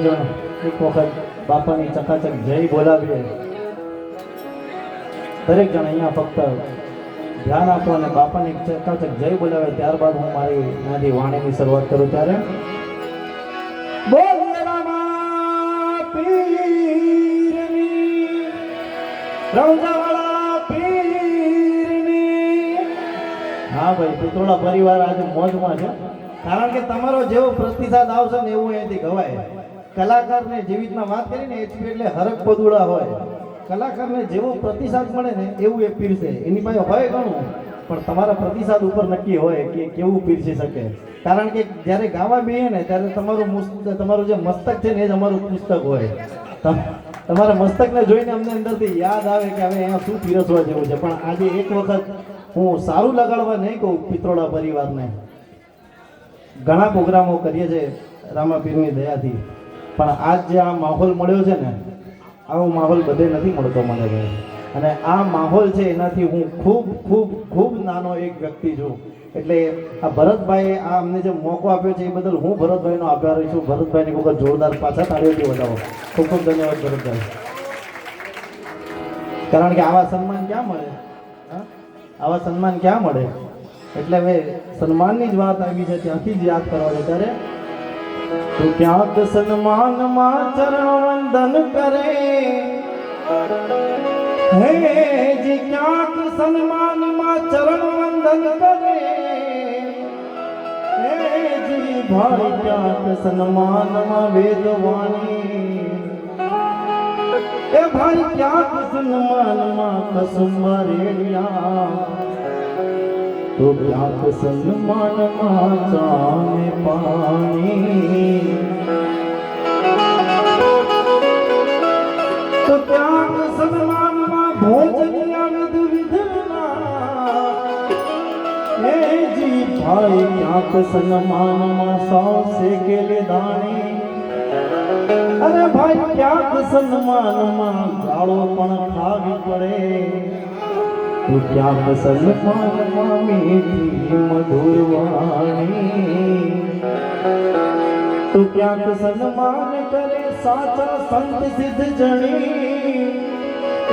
જણ એક વખત બાપાની ચકાચક જય બોલાવીએ. દરેક જણ અહીંયા ફક્ત ધ્યાન આપો અને બાપાની ચકાચક જય બોલાવે, ત્યારબાદ હું મારી ત્યાંથી વાણીની શરૂઆત કરું. ત્યારે બોલ રામા પીરની, રવજાવાળા પીરની. હા ભાઈ, પિત્રોડા પરિવાર આજે મોજમાં છે, કારણ કે તમારો જેવો પ્રતિસાદ આવશે ને એવું અહીંયાથી ગવાય. કલાકારને જેવી રીતના વાત કરીને એચપી એટલે હરક પદુડા હોય. કલાકારને જેવો પ્રતિસાદ મળે ને એવું એ પીરશે. એની પાસે હોય ઘણું, પણ તમારા પ્રતિસાદ ઉપર નક્કી હોય કે કેવું પીરસી શકે. કારણ કે જ્યારે ગાવા બેહીએ ને ત્યારે તમારું જે મસ્તક છે ને એ જ અમારું પુસ્તક હોય. તમારા મસ્તકને જોઈને અમને અંદરથી યાદ આવે કે હવે અહીંયા શું પીરસવા જેવું છે. પણ આજે એક વખત હું સારું લગાડવા નહીં કહું પિત્રોડા પરિવારને. ઘણા પ્રોગ્રામો કરીએ છીએ રામાપીરની દયાથી, પણ આજ જે આ માહોલ મળ્યો છે ને, આવો માહોલ બધે નથી મળતો મને ભાઈ. અને આ માહોલ છે એનાથી હું ખૂબ ખૂબ ખૂબ નાનો એક વ્યક્તિ છું. એટલે આ ભરતભાઈએ આ અમને જે મોકો આપ્યો છે એ બદલ હું ભરતભાઈનો આભારી છું. ભરતભાઈની વખત જોરદાર પાછા તાળીઓથી વધાવો. ખૂબ ખૂબ ધન્યવાદ ભરતભાઈ. કારણ કે આવા સન્માન ક્યાં મળે, આવા સન્માન ક્યાં મળે. એટલે હવે સન્માનની જ વાત આવી છે ત્યાંથી જ યાદ કરવા છે. ત્યારે તો ક્યાંક સન્માનમાં ચરણ વંદન કરે, હે જી ક્યાંક સન્માનમાં ચરણ વંદન કરે, હે જી ભાઈ ક્યાંક સન્માનમાં વેદવાણી, એ ભાઈ ક્યાંક સન્માનમાં કસુંબરેડિયા, તો ક્યાંક સન્માનમાં ચાને પાણી, તો ક્યાંક સન્માનમાં ભોજનિયા વિધના, હે જી ભાઈ ક્યાંક સન્માનમાં સૌ શેકેલી દાણી, અરે ભાઈ ક્યાંક સન્માનમાં ગાળો પણ ખાવી પડે, તો ક્યાંક સન્માનમાં મીઠી મધુર વાણી, તો ક્યાંક સન્માન કરે સાચા સંત સિદ્ધ જણી,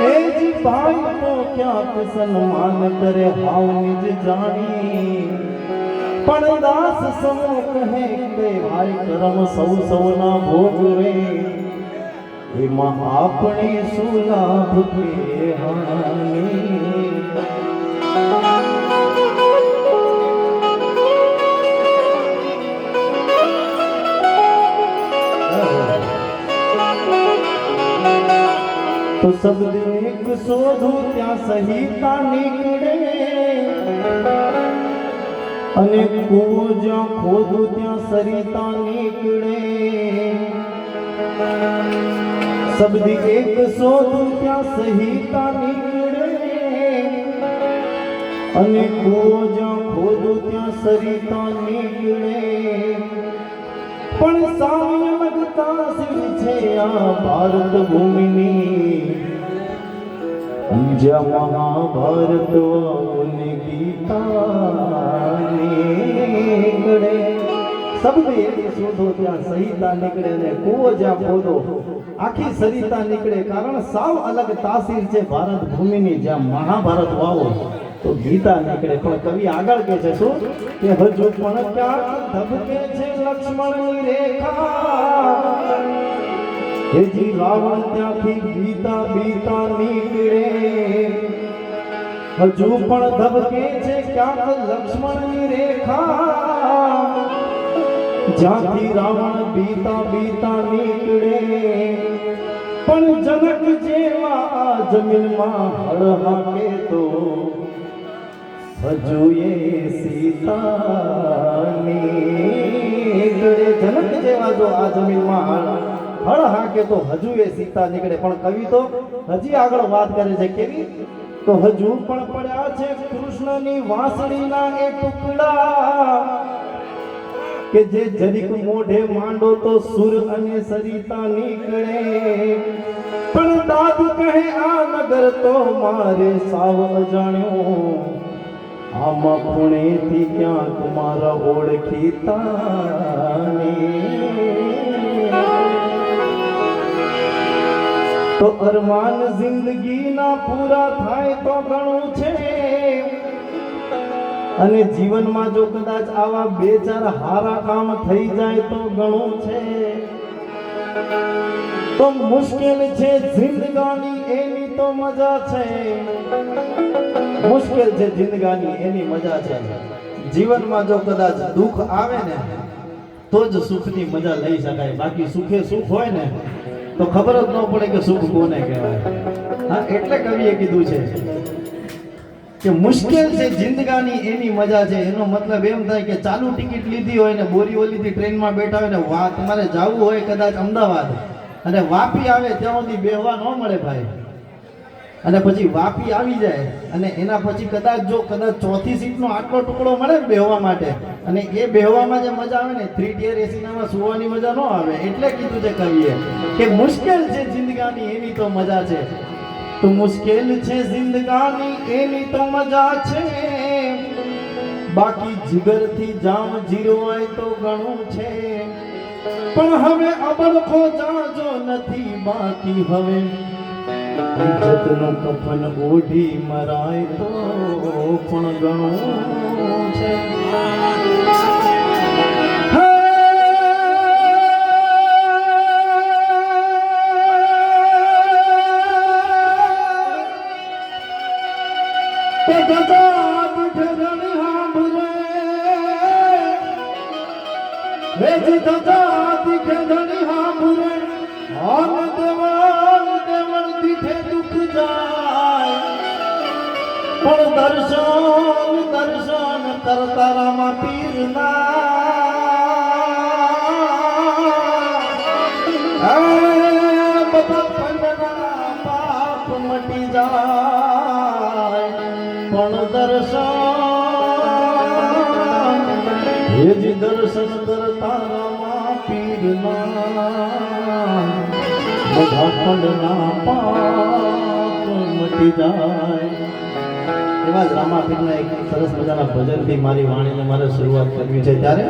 એ જ ભાઈ તો ક્યાંક સન્માન કરે હાવ નિજ જાણી. પણ દાસ સમો કહે કે ભાઈ કરમ સૌ સૌના ભોગવે, એમાં આપણે શું લાભ કે હાની. તો શબ્દ એક શોધું ત્યાં સહિતા નીકળે, અને કૂવો જ્યાં ખોદું ત્યાં સરિતા નીકળે. શબ્દ એક શોધું ત્યાં સહિતા નીકળે, અને કૂવો જ્યાં ખોદું ત્યાં સરિતા નીકળે. પણ સામ્ય લગતા સિંહ છે આ ભારત ભૂમિની, જ્યાં મહાભારત અને ગીતા નીકળે. શબ્દ એક શોધો ત્યાં સહિતા નીકળે, ને કૂવો જ્યાં ખોદો આખી સરિતા નીકળે. કારણ સાવ અલગ તાસીર છે ભારત ભૂમિની, જ્યાં મહાભારત વાવો તો ગીતા નીકળે. પણ કવિ આગળ કહે છે શું કે હજુ પણ ક્યાંક ધબકે છે લક્ષ્મણની રેખા, હેજી રાવણ ત્યાંથી બીતા બીતા નીકળે. હજુ પણ ધબકે છે ક્યાંક લક્ષ્મણની રેખા, જ્યાંથી રાવણ બીતા બીતા નીકળે. પણ જનક જેવા જમીનમાં હળ હાકે તો હજુ એ સીતા નીકળે. જનક જેવા જો આ જમીનમાં હળ હાકે તો હજુ એ સીતા નીકળે. પણ કવિ તો હજી આગળ વાત કરે છે કેવી, તો હજુ પણ પડ્યા છે કૃષ્ણની વાંસળીના એ ટુકડા, કે જે જરીક મોઢે માંડો તો સુર અને સરિતા નીકળે. પણ દાદુ કહે આ નગર તો મારે સાવ અજાણ્યો, આમાં પુણેથી ક્યાંક મારા ઓળખીતા તો અરમાન જિંદગીના પૂરા થાય તો ઘણું છે, અને જીવનમાં જો કદાચ આવા બે ચાર હારા કામ થઈ જાય તો ઘણું છે. તો મુશ્કેલ છે જિંદગાની એની તો મજા છે, મુશ્કેલ છે જિંદગાની એની મજા છે. જીવનમાં જો કદાચ દુઃખ આવે ને તો જ સુખની મજા લઈ શકાય, બાકી સુખે સુખ હોય ને તો ખબર જ ન પડે કે સુખ કોને કહેવાય. હા, એટલે કવિએ કીધું છે કે મુશ્કેલ છે જિંદગાની એની મજા છે. એનો મતલબ એમ થાય કે ચાલુ ટિકિટ લીધી હોય ને બોરીવલીથી ટ્રેનમાં બેઠા હોય ને તમારે જવું હોય કદાચ અમદાવાદ, અને વાપી આવે ત્યાં સુધી બેહવા ન મળે ભાઈ, અને પછી વાપી આવી જાય અને એના પછી કદાચ ચોથી સીટનો આટલો ટુકડો મળે બેહવા માટે, અને એ બેહવામાં જે મજા આવે ને 3 ટિયર એસીનામાં સુવાની મજા ન આવે. એટલે કીધું છે કવિએ કે મુશ્કેલ છે જિંદગાની એની તો મજા છે. તો મુશ્કેલ છે જિંદગાની એની તો મજા છે, બાકી જીગરથી જામ જીરવાય તો ઘણું છે. પણ હવે અબળખો જાજો નથી બાકી, હવે ઇજ્જતનું કફન ઓઢી મરાય તો પણ ઘણું છે. પણ દર્શન દર્શન કરતા રામા પીરના બધા પાપ મટી જાય. પણ દર્શન હેજી દર્શન કરતા રામા પીરના બધા ખંડના પાપ મટી જાય. એવા જ રામાપીરના એક સરસ મજાના ભજનથી મારી વાણીને મારે શરૂઆત કરવી છે. ત્યારે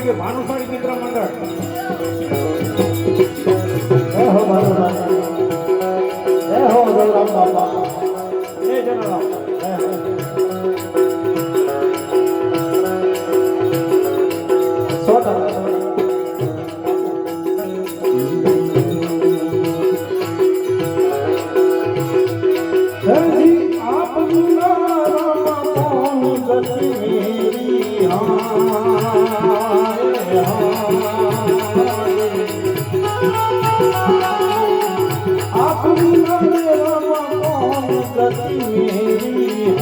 કે ભાનુશાળી મિત્ર મંડળ જય હો ભાનુશાળી, જય હો ગૌરામ બાપા, જય જલારામ. જય હો. સો ટકા. હરજી આપના રામ કોણ ગતિ મેરી હાય આપના રામ કોણ ગતિ મેરી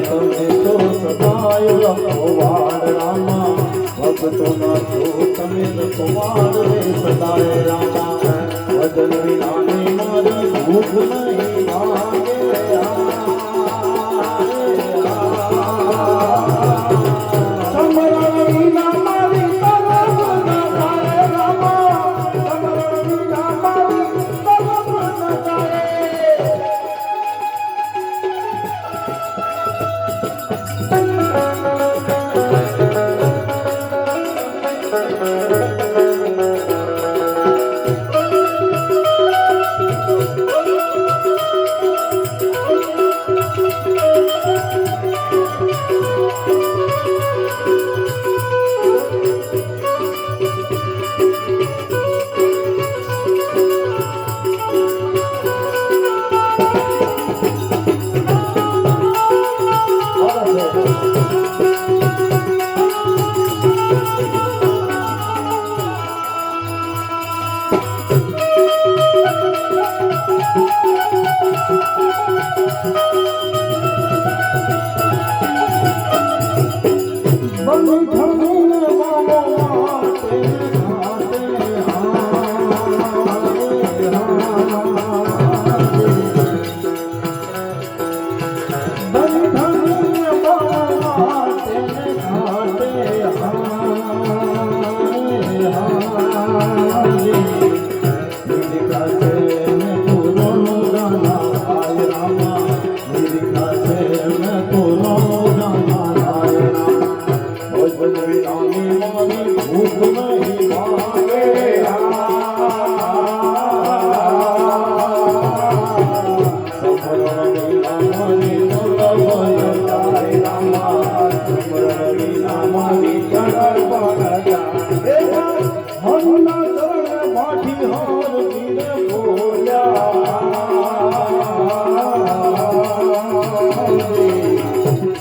તમને તો સદાય રખવાડ રામા, ભક્તોના છો તમે રખવાડ રે સદાય રામા, વદન વિનાની મારી ભૂખ નહીં લાગે. સમરણ વિના મારી તરફ ન જાય રામા, સમરણ વિના મારી તરફ ન જાય.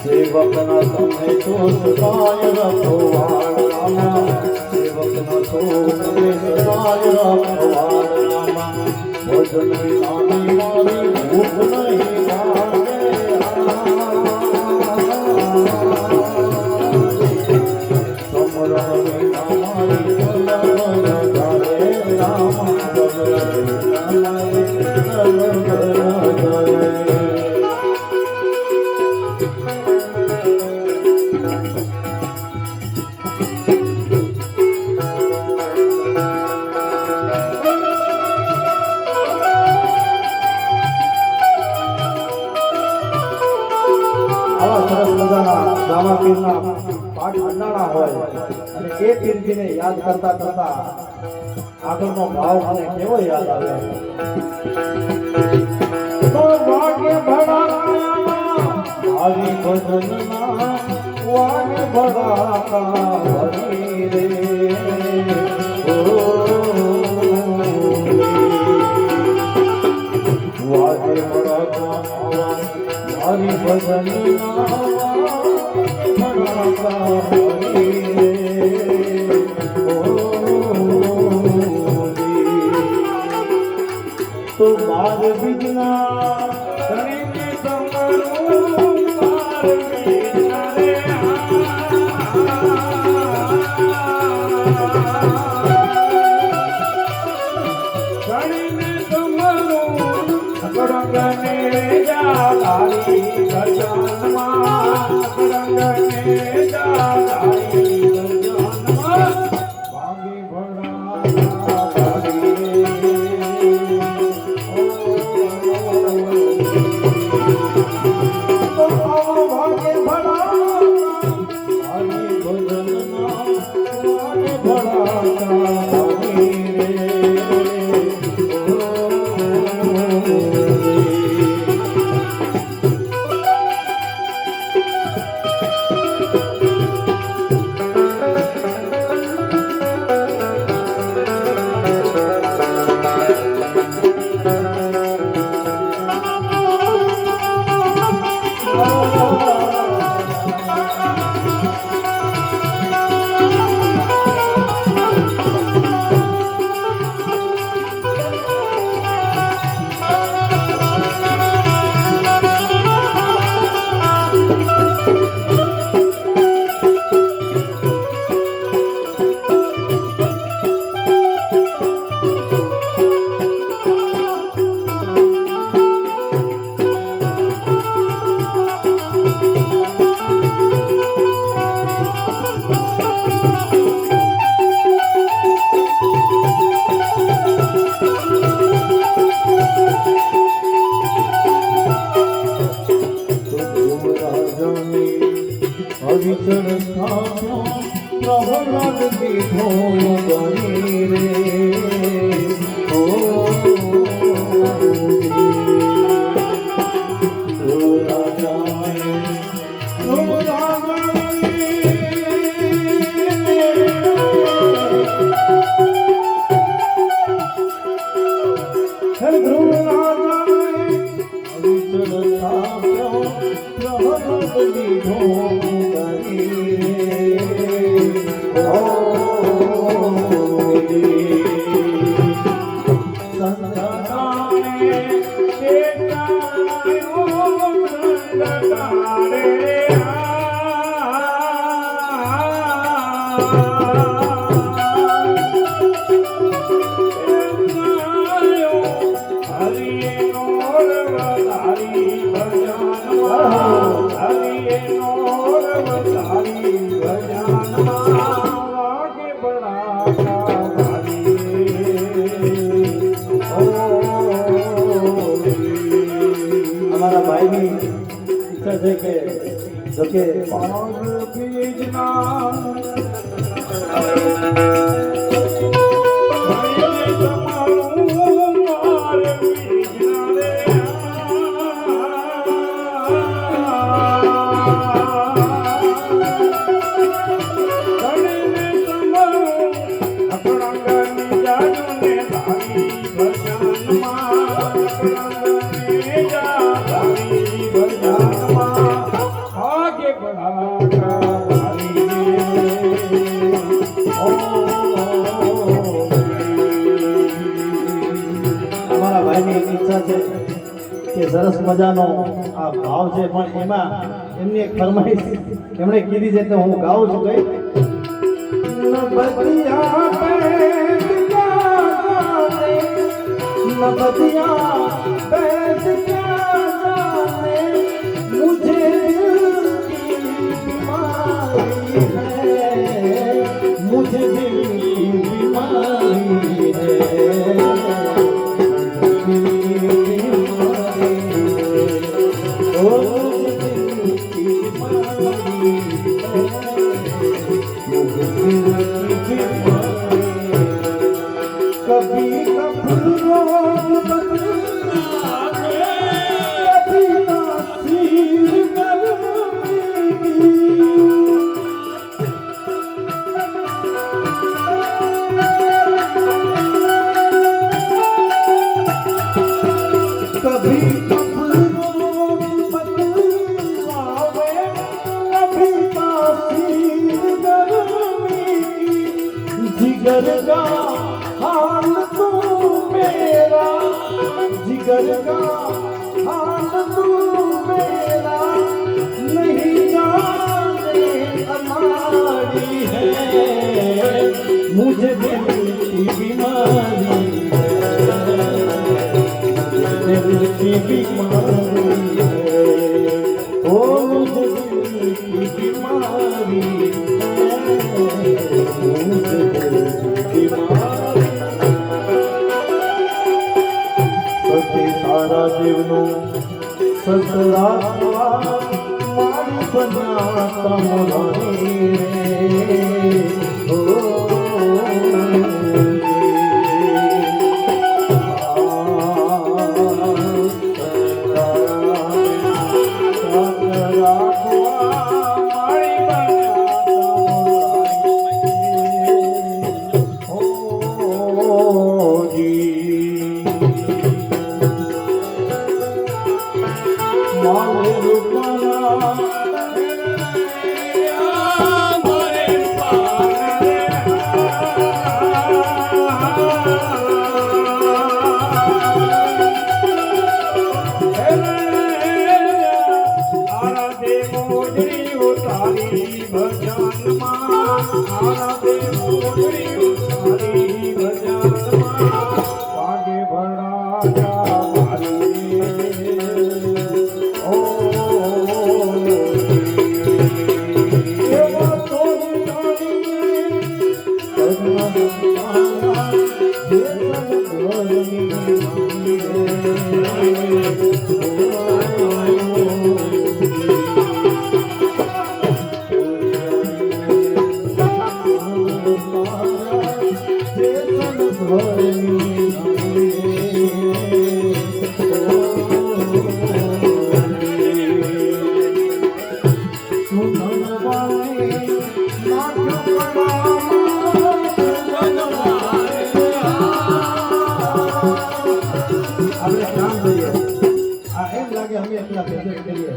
સેવકના તમે તો સદાય રખવાડ રામા, સેવકના તો તમે સદાય રખવાડ રામા, ભજન વિનાની મારી ભૂખ નહીં લાગે. સમરણ વિના મારી તલબ ન જાય રામા, સમરણ વિના મારી તલબ ન જાય. આવા સરસ મજાના રામાપીરના પાઠ ભંડાણા હોય અને એ પીરજીને યાદ કરતા કરતા આગળનો ભાવ મને કેવો યાદ આવે. તો ભાગ્ય ભડાકામાં આવી ભજનના વાગ ભડાકા હરી રે ઓ વાગે ભડાકા હરી ભજનના ભડાકા હરી રે ઓ તો બાર વિજ્ઞા ધણીને સમરું માર વિના રે ધણીને સમરું અગરંગને જા તારી ગજાનમાં, અગરંગને જા તારી ગજાનમાં, ભાગી ભડા ભાગી તો અવિચળ સ્થાપ્યો પ્રહલાદ દીધો ગણી રે ઓ રાજાએ અમારા ભાઈની ઈચ્છા છે કે જોકે અમારા ભાઈની ઈચ્છા છે કે સરસ મજાનો આ ભાવ છે પણ એમાં એમની એક ફરમાઈશ એમણે કીધી છે તો હું ગાઉં છું કઈ નબતિયા बैठ क्या जाने मुझे दिल की बीमारी है मुझे दिल की बीमारी है ओ मुझे दिल की बीमारी है मुझे दिल की बीमारी कभी जिगर का हाल तू मेरा जिगर का हाल तू मेरा नहीं जाने हमारी है मुझे दिल की बीमारी है दिल की बीमारी है ओ मुझे दिल की बीमारी तारा देवनो ससरा मारी बना तमरानी रे ધનવાને નાખ્યો કળામાં આપણે કામ કરીએ આ એમ લાગે અમે એટલા પ્રેઝન્ટ કરીએ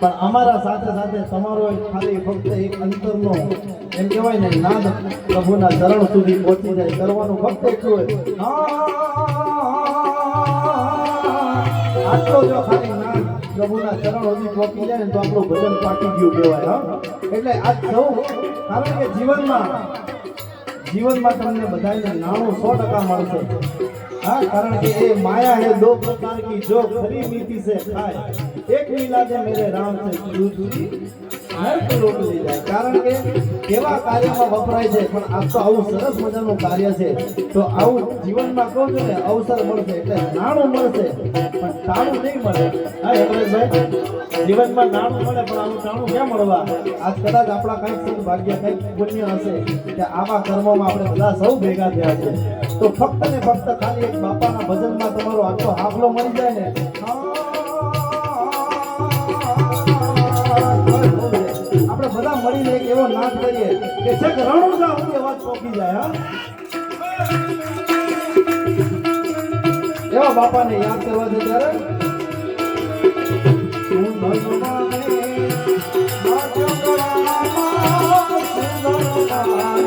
પણ અમારા સાથે સાથે તમારો એક ખાલી ફક્ત એક અંતરનો એમ કહેવાય ને નાદ પ્રભુના ચરણ સુધી પહોંચી જાય કરવાનું ફક્ત એટલું હોય આટલો જો ખાલી નાદ પ્રભુના ચરણ સુધી પહોંચી જાય ને તો આપણું ભજન પાકી ગયું કહેવાય હા એટલે આજ સૌ કારણ કે જીવનમાં તમને બધાને નાણું 100% મળશે हाँ कारण कि ये माया है दो प्रकार की जो खरी मीठी से खाए एक मिलादे मेरे राम से दूरी नर्क लोट ले जाए कारण के केवा કાર્યમાં વપરાય છે પણ આ તો આવું સરસ મજાનું કાર્ય છે તો આવું જીવનમાં કહું છું ને અવસર મળશે એટલે નાણું મળશે પણ ટાણું નહીં મળે હા યમરાજભાઈ જીવનમાં નાણું મળે પણ આવું ટાણું ક્યાં મળવા આજ કદાચ આપણા કંઈક સદભાગ્ય કંઈક પુણ્ય હશે કે આવા કર્મોમાં આપણે બધા સૌ ભેગા થયા છે તો ફક્ત ને ફક્ત ખાલી એક બાપાના ભજનમાં તમારો આખો હાફલો મળી જાય ને આપણે બધા મળીને એક એવો નાદ કરીએ કે છેક રણુજા સુધી અવાજ પહોંચી જાય હા એવા બાપાને યાદ કરવા છે ત્યારે તું ભગવાને નાખ્યો કળામાં સુંદરતાને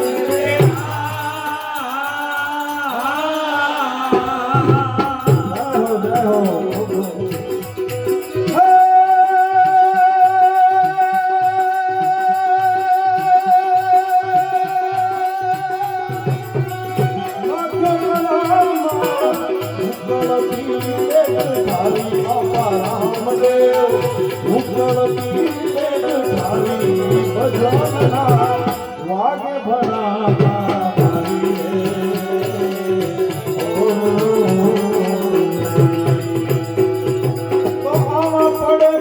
વાગે ભણા તો આવા પડે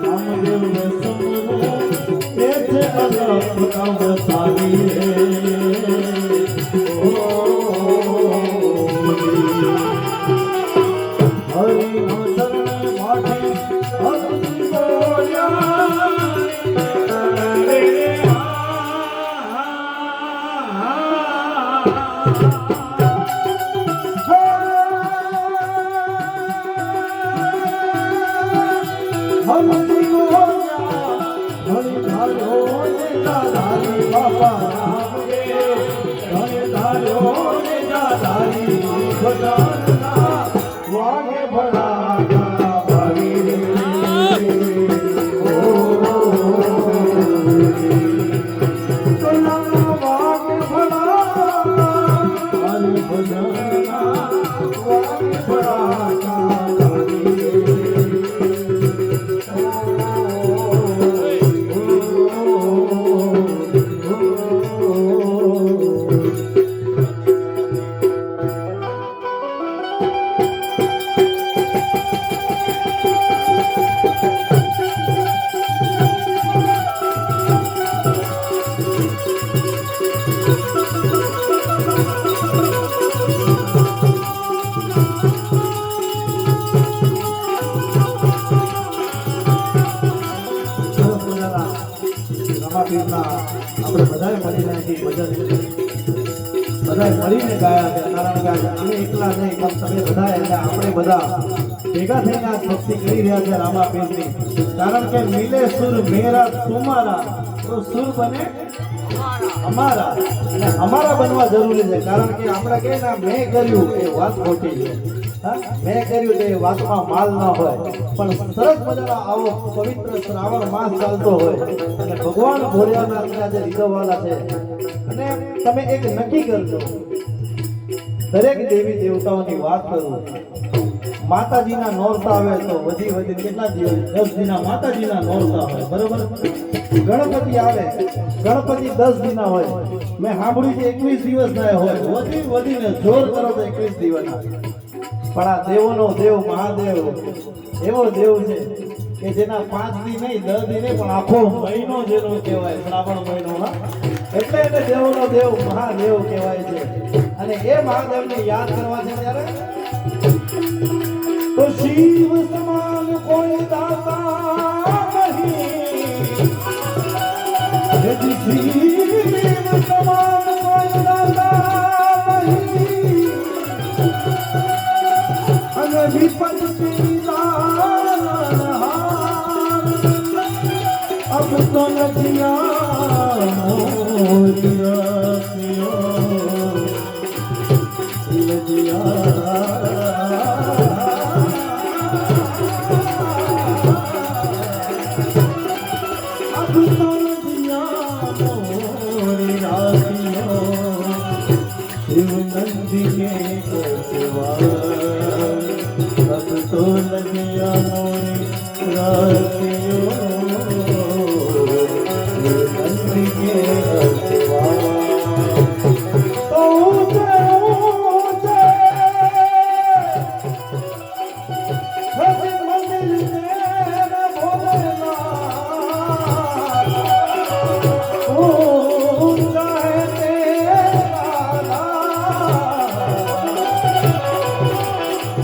રામદેવ ને સમરો એ છે અલગ અવતારી હરિ નોતર માથે હરિ બોલ્યા વાગે ભણા ભાવી રે વાગે ભણા હરિ ભજના વાગે ભણા આપણે બધાએ મળીને ભજન બધાએ મળીને ગાયા છે કારણ કે અમે એકલા નહીં પણ તમે બધા એટલે આપણે બધા ભેગા થઈને આ ભક્તિ કરી રહ્યા છે રામાપીરની કારણ કે મિલે સુર મેરા તુમારા તો સુર બને અમારા અને અમારા બનવા જરૂરી છે કારણ કે આપણે કહીએ ને મેં કર્યું એ વાત ખોટી છે મેં કર્યું તે વાતમાં માલ ના હોય પણ સરસ મજાનો આવો પવિત્ર શ્રાવણ માસ ચાલતો હોય અને ભગવાન ભોળિયાનાથના જે રીતોવાલા છે અને તમે એક નક્કી કરજો દરેક દેવી દેવતાઓની વાત કરું માતાજીના નોરતા આવે તો વધી કેટલા દિવસ 10 દિના માતાજીના નોરતા હોય બરોબર ગણપતિ આવે ગણપતિ 10 દિના હોય મેં સાંભળ્યું છે 21 દિવસના હોય વધીને જોર કરો તો 21 દિવસના પણ આ દેવોનો દેવ મહાદેવ એવો દેવ છે કે જેના 5 દી નહીં 10 દી નહીં પણ આખો મહિનો જેનો કહેવાય શ્રાવણ મહિનો એટલે એને દેવોનો દેવ મહાદેવ કહેવાય છે અને એ મહાદેવને યાદ કરવા છે ત્યારે તો શિવ સમાન કોઈ દાતા નહીં તો નજિયા મોરિયા शिव नंदी के अब तो लगिया मोरे रातियों शिव नंदी के तो ऊंचे ऊंचे हर मंदिर तेरा भोलेनाथ ऊंचा है तेरा नाम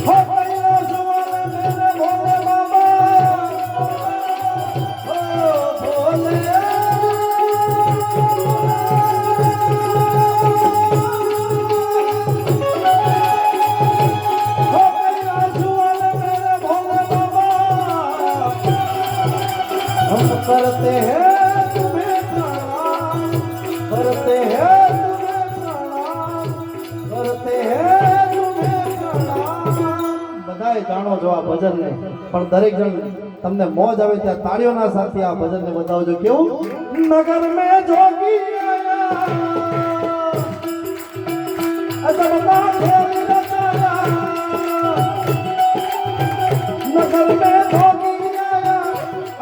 हो कैलाश वाले मेरे भोले बाबा हो भोले हो कैलाश वाले मेरे भोले बाबा हम करते हैं तुम्हें प्रणाम करते हैं तुम्हें प्रणाम करते हैं तुम्हें प्रणाम બધાએ જાણો છો આ ભજનને પણ દરેક જણ તમને મોજ આવે ત્યાં તાળીઓના સાથે આ ભજનને બતાવજો કેવું નગર મે જોગી આયા અજબના ખેલ રચાયા नगर में धोनी आया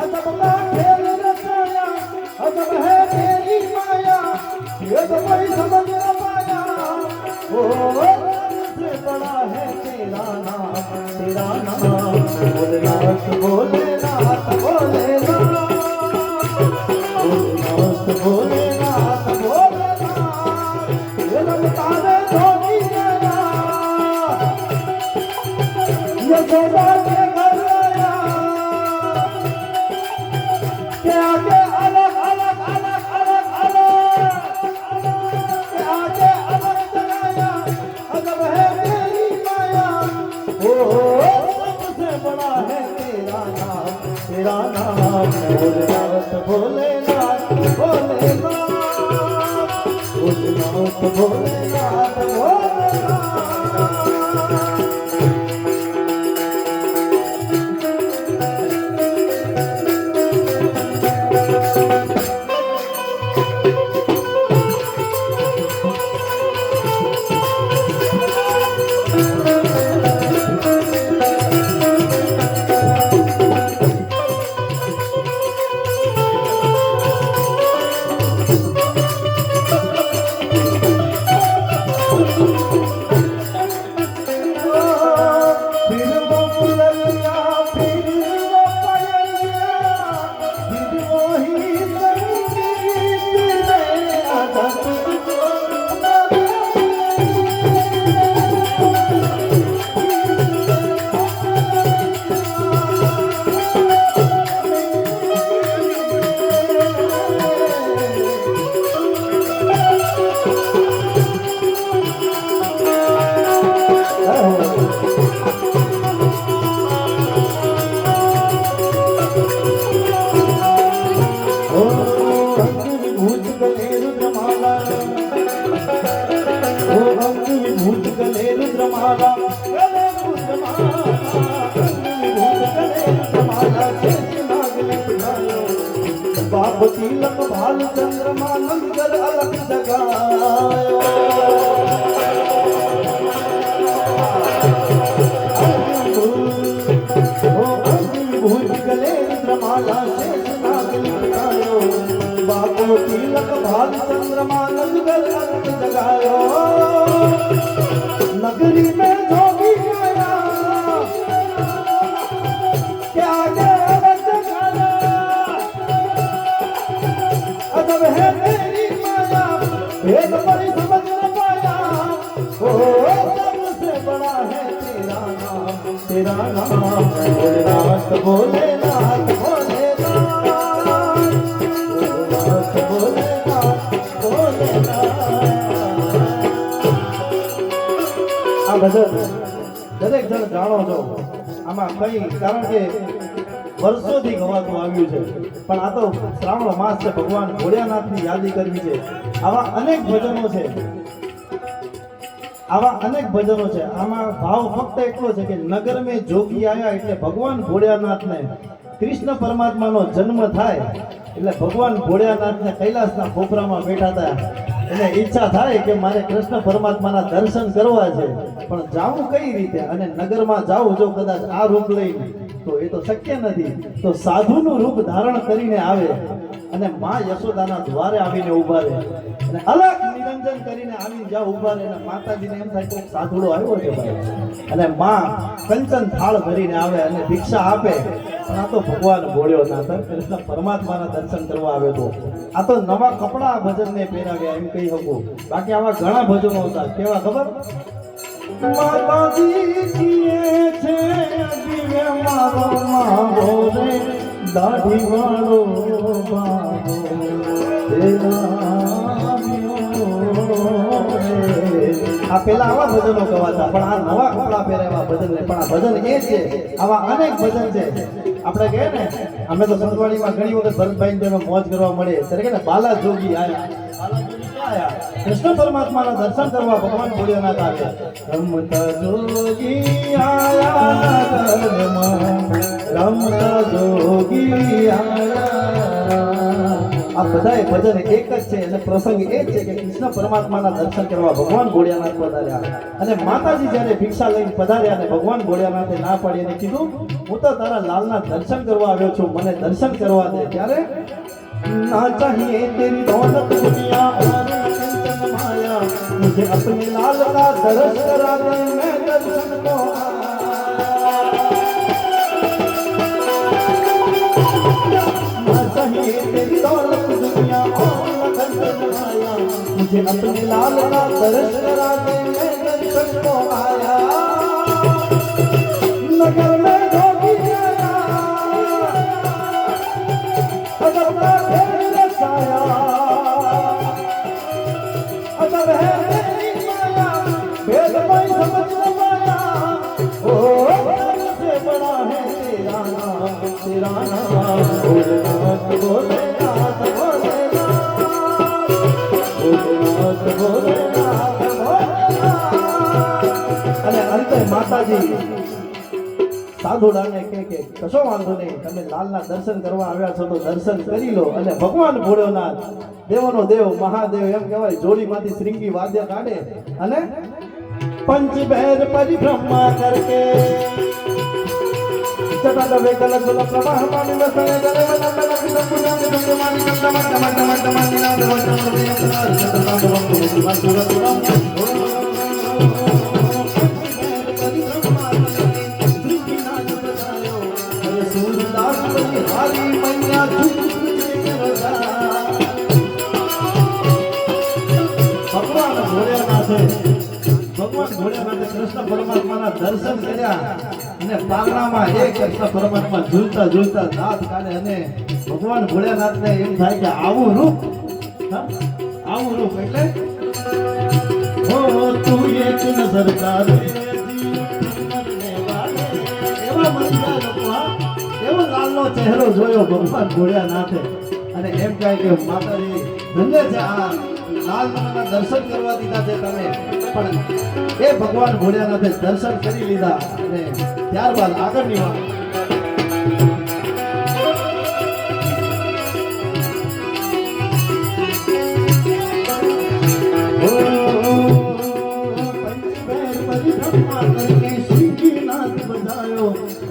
अजब का खेल रचाया अजब है तेरी माया ये तो कोई समझ न पाया ओ से बड़ा है तेरा नाम भोलेनाथ भोलेनाथ भोलेनाथ भोलेनाथ भोलेनाथ भोलेनाथ ये लगता है धोनी आया यशोदा के घर आया के आगे अलग अलग अलग अलग अलग के आगे अलग जगाया अजब है तेरी माया ओ सबसे बड़ा है तेरा नाम भोलेनाथ भोलेनाथ भोलेनाथ भोलेनाथ भोलेनाथ भोलेनाथ भूत गले रुद्रमाला गले रुद्रमाला भूत गले रुद्रमाला शेष नागलिंग धायो बाप तिलक भाल चंद्रमा नंदगल अलग जगायो भूत गले रुद्रमाला शेष नागलिंग धायो बाप तिलक भाल चंद्रमा नंदगल अलग जगायो नगरी में धोबी आया क्या अलग जगाया अजब है तेरी माया भेद पर समझ न पाया ओ सबसे बड़ा है तेरा नाम भोलेनाथ भोलेनाथ भोलेनाथ भोलेनाथ भोलेनाथ भोलेनाथ આ ભજન દરેક જણ જાણો છો આમાં કઈ કારણ કે વર્ષોથી ગવાતું આવ્યું છે, પણ આ તો શ્રાવણ માસ છે, ભગવાન ભોળિયાનાથની યાદી કરવી છે. આવા અનેક ભજનો છે, આવા અનેક ભજનો છે. આમાં ભાવ ફક્ત એટલો છે કે નગર મેં જોગી આયા, એટલે ભગવાન ભોળિયાનાથને કૃષ્ણ પરમાત્માનો જન્મ થાય એટલે ભગવાન ભોળિયાનાથને કૈલાસના ખોખરામાં બેઠા હતા. એને ઈચ્છા થાય કે મારે કૃષ્ણ પરમાત્માના દર્શન કરવા છે, પણ જાવું કઈ રીતે? અને નગરમાં જાવું જો કદાચ આ રૂપ લઈને તો એ તો શક્ય નથી. તો સાધુનું રૂપ ધારણ કરીને આવે અને માં યશોદાના દ્વારે આવીને ઊભા રહે અને અલગ નિરંજન કરીને આવીને જ્યાં ઊભા રહે, અને માતાજીને એમ થાય કે સાધુડો આવ્યો છે ભાઈ, અને માં કંચન થાળ ભરીને આવે અને ભિક્ષા આપે. પણ આ તો ભગવાન ભોળિયાનાથ કૃષ્ણ પરમાત્માના દર્શન કરવા આવ્યો હતો. આ તો નવા કપડા ભજનને પહેરાવ્યા એમ કહી શકું. બાકી આવા ઘણા ભજનો હતા. કેવા ખબર? માતાજી જીએ છે દિવ્ય મારો માગો રે, દાઢી વાળો બાબો આ પેલા આવા ભજનો ગવાતા, પણ આ નવા કપડા પહેરેવા ભજન ને. પણ આ ભજન એ છે, આવા અનેક ભજન છે. આપણે કહે ને, અમે તો સંતવાણીમાં ઘણી વખત ભરતભાઈ ને મોજ કરવા મળે ત્યારે કે ને બાલા જોગી આયા. બાલા જોગી ક્યાં આયા? કૃષ્ણ પરમાત્માના દર્શન કરવા ભગવાન ભોળિયાનાથ આવ્યા. રમતા જોગી આયા ઘરમાં, રમતા જોગી આયા. આ બધાય ભજન એક જ છે અને પ્રસંગ એ જ છે કે કૃષ્ણ પરમાત્માના દર્શન કરવા ભગવાન ભોળિયાનાથ પધાર્યા. અને માતાજી જ્યારે ભિક્ષા લઈને પધાર્યા અને ભગવાન ભોળિયાનાથે ના પાડી અને કીધું, હું તો તારા લાલના દર્શન કરવા આવ્યો છું, મને દર્શન કરવા દે. ત્યારે ના ચાહીએ તેરી દौलत दुनिया और कंचन माया, मुझे अपने लाल का दर्श करा दे, मैं दर्शन को ना चाहिए तेरी दौलत दुनिया और कंचन माया, मुझे अपने लाल का दर्श करा दे, मैं दर्शन को आया. नगर में जोगी आया, अदब का ढेर रचाया, अदब है तेरी माया, भेद कोई समझ न पाया. ओ से बड़ा है तेरा नाम, तेरा नाम भोलेनाथ, भोलेनाथ, भोलेनाथ, भोलेनाथ, भोलेनाथ. અને અંતે માતાજી સાધુડાને કે કશો વાંધો નહીં, તમે લાલના દર્શન કરવા આવ્યા છો તો દર્શન કરી લો. અને ભગવાન ભોળિયાનાથ દેવોનો દેવ મહાદેવ એમ કહેવાય, જોડીમાંથી શ્રીંગી વાદ્ય કાઢે અને પંચ બેર પરિભ્રમા કરકે ચટાડ વેકલ ગુલ પ્રવાહ પાણી વસને ગલે વનમ લખી સંપૂર્ણ સંગમાની કંદમા ટમા ટમા ટમા નિનાદ વટમ હૃદય કરાર સતતાદ વંતુ મનસુરત રમ ભગવાન ભોળિયાનાથે કૃષ્ણ પરમાત્માના દર્શન કર્યા અને પારણામાં એક કૃષ્ણ પરમાત્મા ઝૂલતા ઝૂલતા દાંત કાઢે અને ભગવાન ભોળિયાનાથને એમ થાય કે આવું રૂપ, આવું રૂપ એટલે ઓ તું એક નજર તારે એવા મનના લોકો, એવો લાલનો ચહેરો જોયો ભગવાન ભોળિયાનાથે અને એમ કહે કે માતાજી ધન્ય છે, આ લાલના દર્શન કરવા દીધા છે તમે. પણ એ ભગવાન ભોળિયાનાથે દર્શન કરી લીધા અને ત્યારબાદ આગળની વાત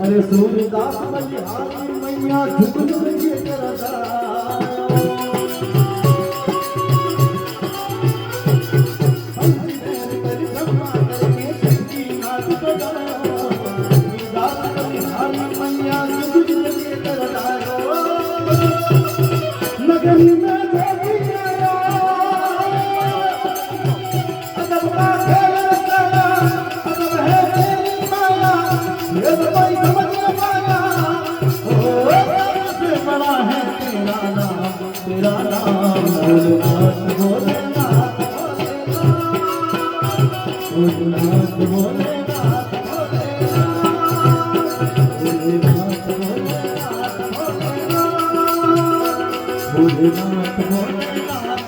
अरे सूरदास बलिहारी मैया झुक झुक के करता. नगरी में जोगी आया, अदब का खेल रचाया, अदब है तेरी माया, ये तो कोई समझ न पाया. ओ से बड़ा है तेरा नाम, तेरा नाम भोलेनाथ, भोलेनाथ, भोलेनाथ, भोलेनाथ, भोलेनाथ, भोलेनाथ, भोलेनाथ. ભોલેનાથ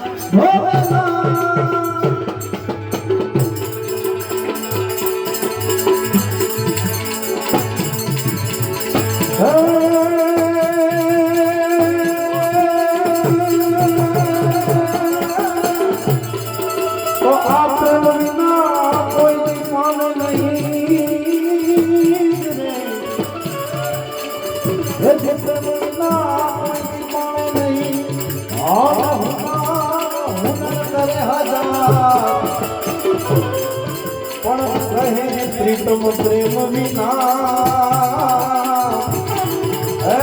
તો આ પ્રેમ વિના કોઈ માને નહીં રે. હે જે પ્રેમ વિના કોઈ માને નહીં. હુનર કરે હજાર પણ કહે પ્રીતમ પ્રેમ વિના હે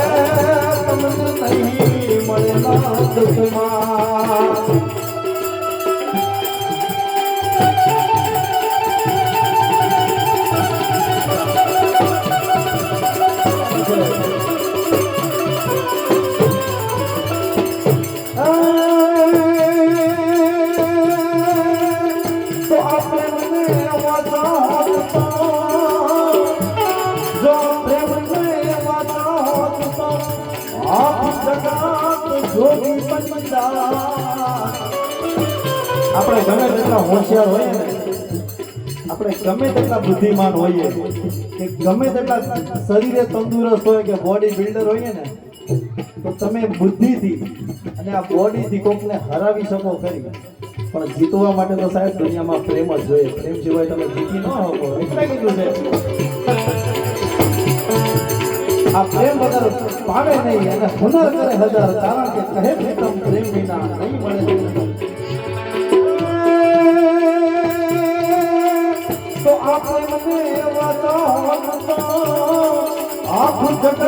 તમને નહીં મળે ના દુઃખમાં. આપણે ગમે તેટલા હોશિયાર હોઈએ ને, આપણે ગમે તેટલા બુદ્ધિમાન હોઈએ કે ગમે તેટલા શરીરે તંદુરસ્ત હોય કે બોડી બિલ્ડર હોઈએ ને, તો તમે બુદ્ધિથી અને આ બોડીથી કોકને હરાવી શકો ખરી, પણ જીતવા માટે તો સાહેબ દુનિયામાં પ્રેમ જ જોઈએ. પ્રેમ સિવાય તમે જીતી ન શકો. એટલે કીધું છે આ પ્રેમ વગર પામે નહીં અને હુનર કરે હજાર, કારણ કે કહે પ્રીતમ પ્રેમ વિના નહીં મળે. તો આપણે મને આખું જગત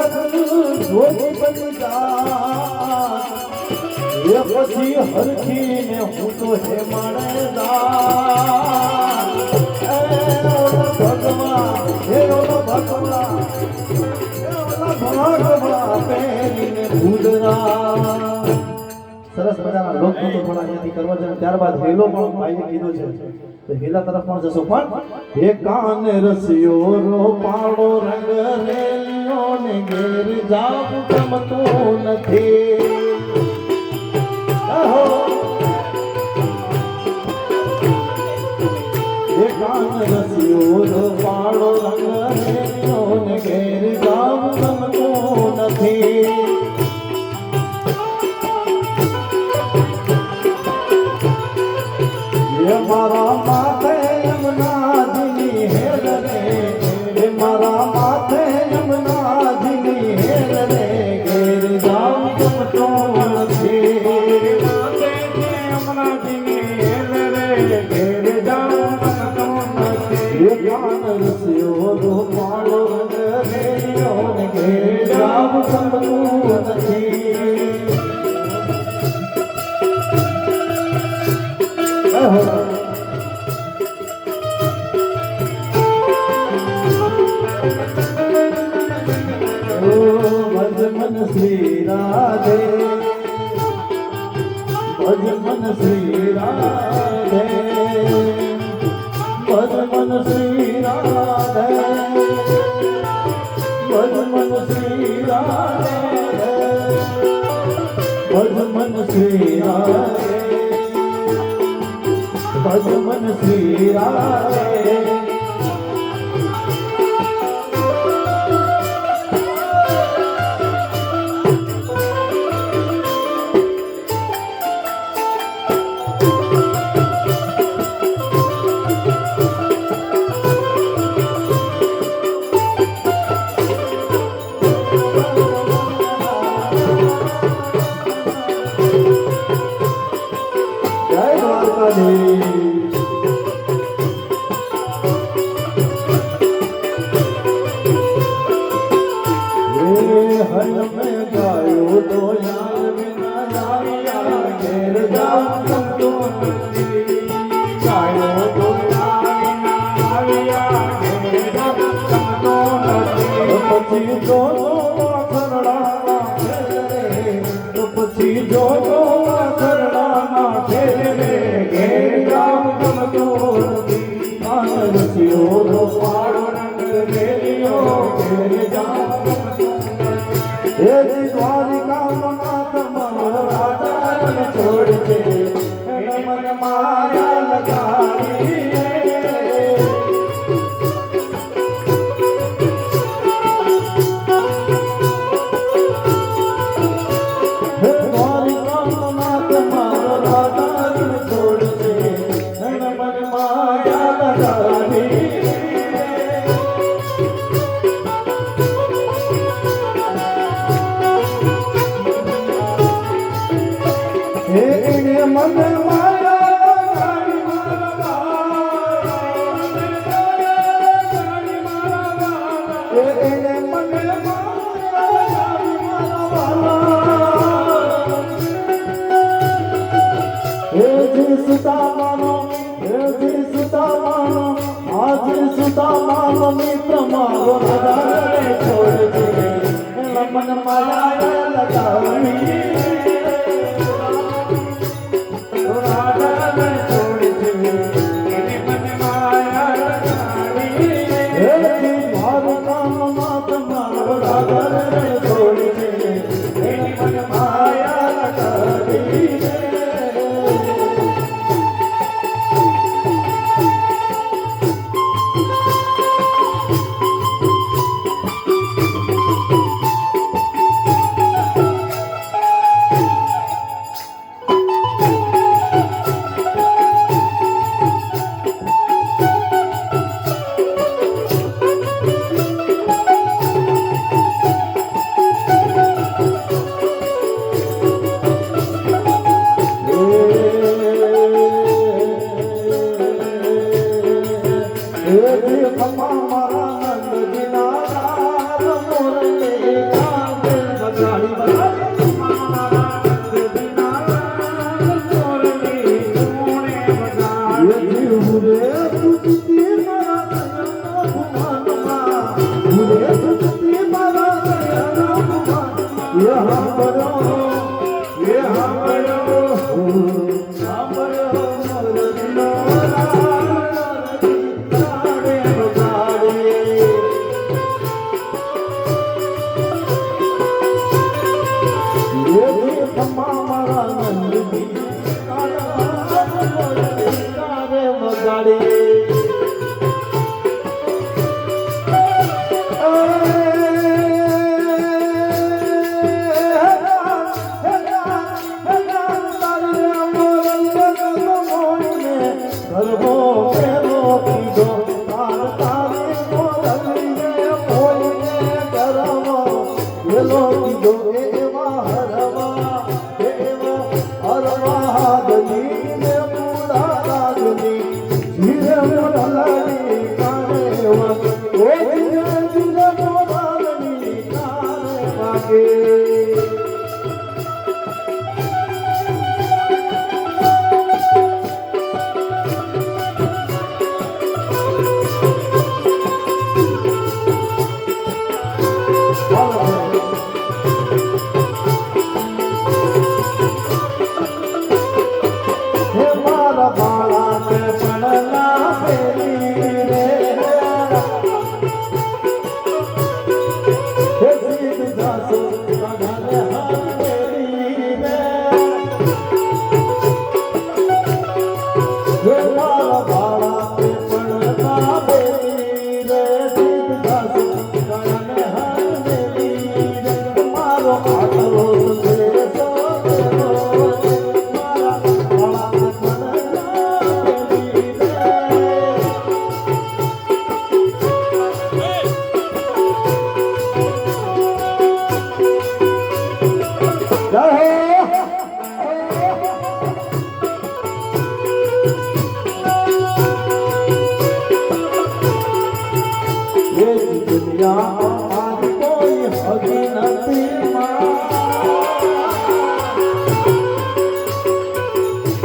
જોઈ બની જાય એ પછી હરખીને હું તો હે માણેદાર ભગવાન હે ઓલો ભગવાન સરસ મજાના લોક ગીતો થોડા અહીંયાથી કરવા છે. ત્યારબાદ હેલો પણ ભાઈએ કીધું છે, તો હેલા તરફ પણ જશો. પણ હે કાન રસિયો રો પાડો રંગ રેલિયો ને ઘેર જાવ ગમતો નથી. હે કાન રસિયો રો પાડો રંગ રેલિયો ને ઘેર જાવ ગમતો નથી. મારા માથે યમુનાજીની હેલ રે, હે મારા માથે યમુનાજીની હેલ રે, ઘેર જાવ ગમતો નથી. માથે યમુનાજીની હેલ રે, ઘેર જાવ ગમતો નથી. હે કાન રસ્યો રો પાડો રંગ રેલિયો ને ઘેર જાવ ગમતો નથી. ભજ મન શ્રી રાધે, ભજ મન શ્રી રાધે, ભજ મન શ્રી રાધે, ભજ મન શ્રી રાધે, ભજ મન શ્રી રાધે, ભજ મન શ્રી રાધે. જય દ્વારકાધીશ. હન મેં ગાયો તો યાર વિના યાર ઘેર જાવ ગમતો નથી. ગાયો તો યાર વિના યાર ઘેર જાવ ગમતો નથી. પછી જો ખરડાના ઘેરે, તો પછી જો ખરડાના ઘેરે, ઘેર જાવ ગમતો નથી. કાન રસ્યો રો પાડો રંગ રેલિયો, ઘેર જાવ ગમતો નથી. હે દ્વારિકા નાથ મારો રાજા તમારો રાધા છોડશે તન મન માયા લગાવી એને મન માયા એને મને સુતામાનો આજે સુતામાનો મિત્ર મારો રાધાને છોડશે એના મન માયા લગાવી રાધાને છોડશે એને મન માયા લગાવી મારું કામ માત મારો રાધાને છોડશે એને મન માયા લગાવી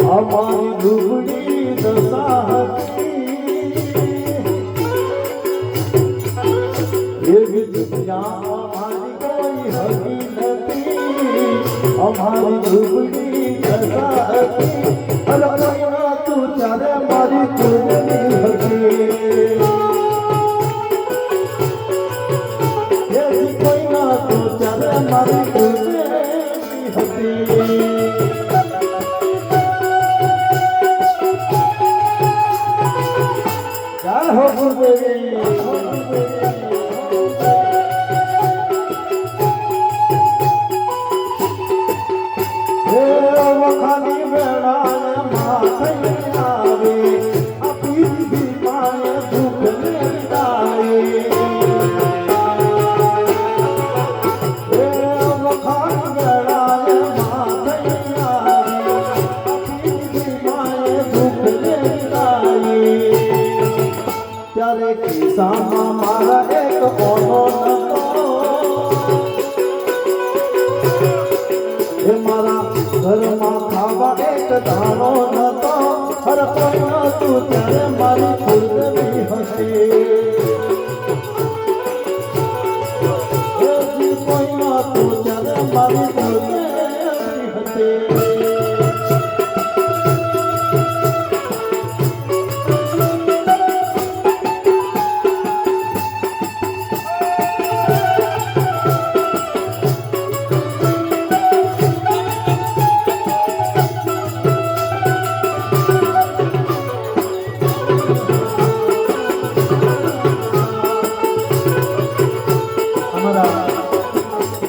અમારી ડૂબડી દશા હતી એવી દુનિયા અમારી કોઈ હતી નથી અમારી ડૂબડી દશા હતી અલગ તું ત્યારે મારી ડૂબડી હતી એવી કોઈ ના તું ત્યારે મારી ડૂબડી હતી हो गुरुदेवी हो ખિસ્સામાં મારા એક ઓનો નતો એ મારા ઘરમાં ખાવા એક દાણો નતો હર કોઈ નતું ત્યારે મારી ફૂલની હતી કોઈ નતું ત્યારે મારી ફૂલની હતી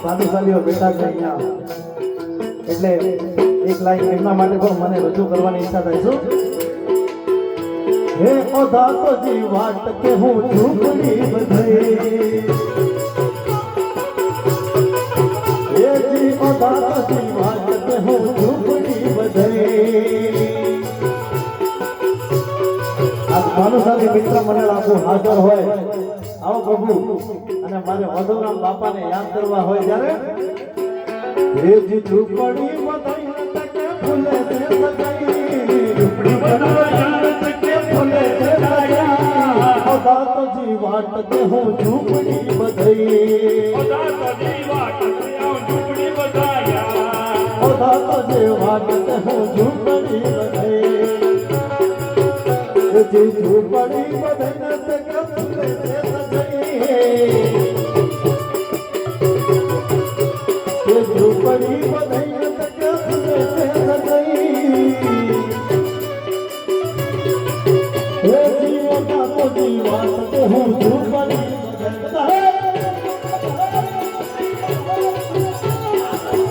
ભાગ્યશાલીઓ બેઠા છે અહીંયા એટલે એક લાઈન એમના માટે પણ મને રજૂ કરવાની ઈચ્છા થાય શું હે ઓધા તો જી વાટ કે હું ઝૂંપડી બધાઈ હે જી ઓધા તો જી વાટ કે હું ઝૂંપડી બધાઈ આ ભાનુશાલી મિત્ર મંડળ આખું હાજર હોય આવો પ્રભુ અને મારે વધુરામ બાપાને યાદ કરવા હોય ત્યારે હેજી ઝૂંપડી બધાઈ તકે ફૂલે તે સજાઈ ઝૂંપડી બધાઈ તકે ફૂલે તે સજાઈ ઓધા તો જી વાટ કે હું ઝૂંપડી બધાઈ ઓધા તો જી વાટ કે હું ઝૂંપડી બધાયા ઓધા તો જી વાટ કે હું ઝૂંપડી બધાઈ હેજી ઝૂંપડી બધાઈ તકે ફૂલે તે ઝૂંપડી બધાઈ તકે ફૂલે તે સજાઈ હે જીવતા તો જીવાત કે હું ઝૂંપડી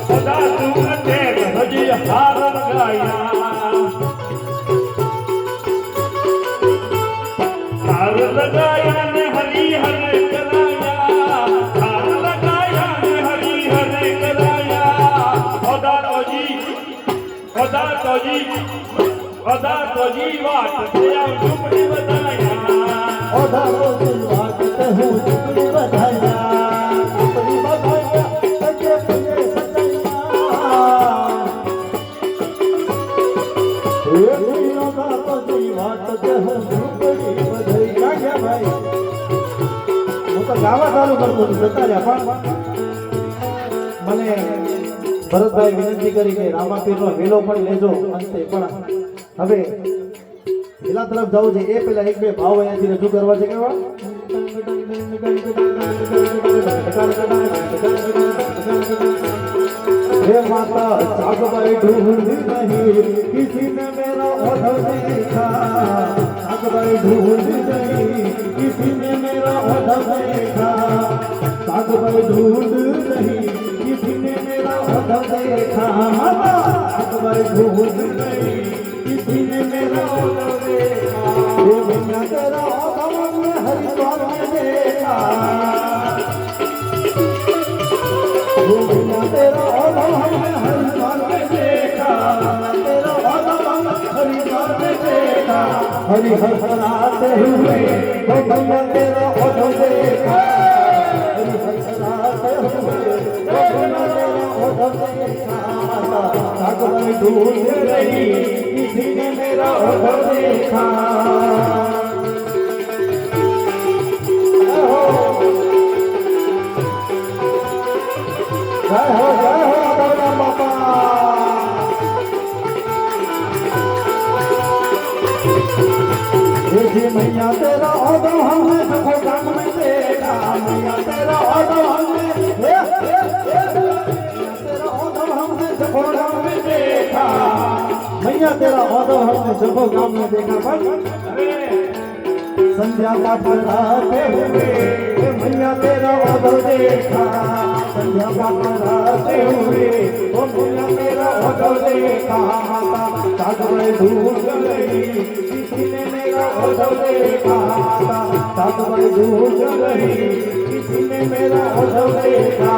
ઓધા તું અતે હજી હાર લગાયા હાર લગાયા ને હરી હર કરાયા હાર લગાયા ને હરી હર કરાયા ઓધા તો જી વાટ કે હું ઝૂંપડી બધાયા ઓધા તો જીવાત કે હું ઝૂંપડી બધાયા ઝૂંપડી બધાયા તકે ફૂલે સજાયા હે ઓધા તો જીવાત કે હું ઝૂંપડી બધાઈ ક્યાં ભાઈ હું તો ગાવા ચાલુ કરતો હતો જતા રહ્યા પણ મને ભરતભાઈ વિનંતી કરી કે રામાપીરનો વેલો પણ લેજો અંતે પણ હવે પેલા તરફ જવું છે એ પેલા એક બે ભાવ અહીંયાથી રજૂ કરવા છે કેવા हे माता जागबाई ढूंढ नहीं किसी ने मेरा ऑर्डर देखा जागबाई ढूंढ नहीं किसी ने मेरा ऑर्डर देखा जागबाई ढूंढ नहीं किसी ने मेरा ऑर्डर देखा माता जागबाई ढूंढ नहीं किसी ने मेरा ऑर्डर देखा ये मैया तेरा ऑर्डर में हरिद्वार में देखा तेरा औधा हमने हरिद्वार में देखा तेरा औधा हमने हरिद्वार में देखा हरि हरहराते हुए ओ भैया तेरा औधा देखा हरि हरहराते हुए ओ भैया तेरा औधा देखा जागबाई ढूंढ रही किसी ने मेरा औधा देखा जय हो बलराम बापा जी मैया तेरा ऑर्डर हमने सबको काम में देखा मैया तेरा ऑर्डर हमने तेरा ऑर्डर हमने सबको काम में देखा मैया तेरा ऑर्डर हमने सबको काम में देखा पर संध्या पाठ कराते हुए मैया तेरा ऑर्डर देखा संध्या पाठ कराते हुए ओ मैया तेरा ऑर्डर देखा माता जागबाई ढूंढ रही किसी ने मेरा ऑर्डर देखा माता जागबाई ढूंढ रही किसी ने मेरा ऑर्डर देखा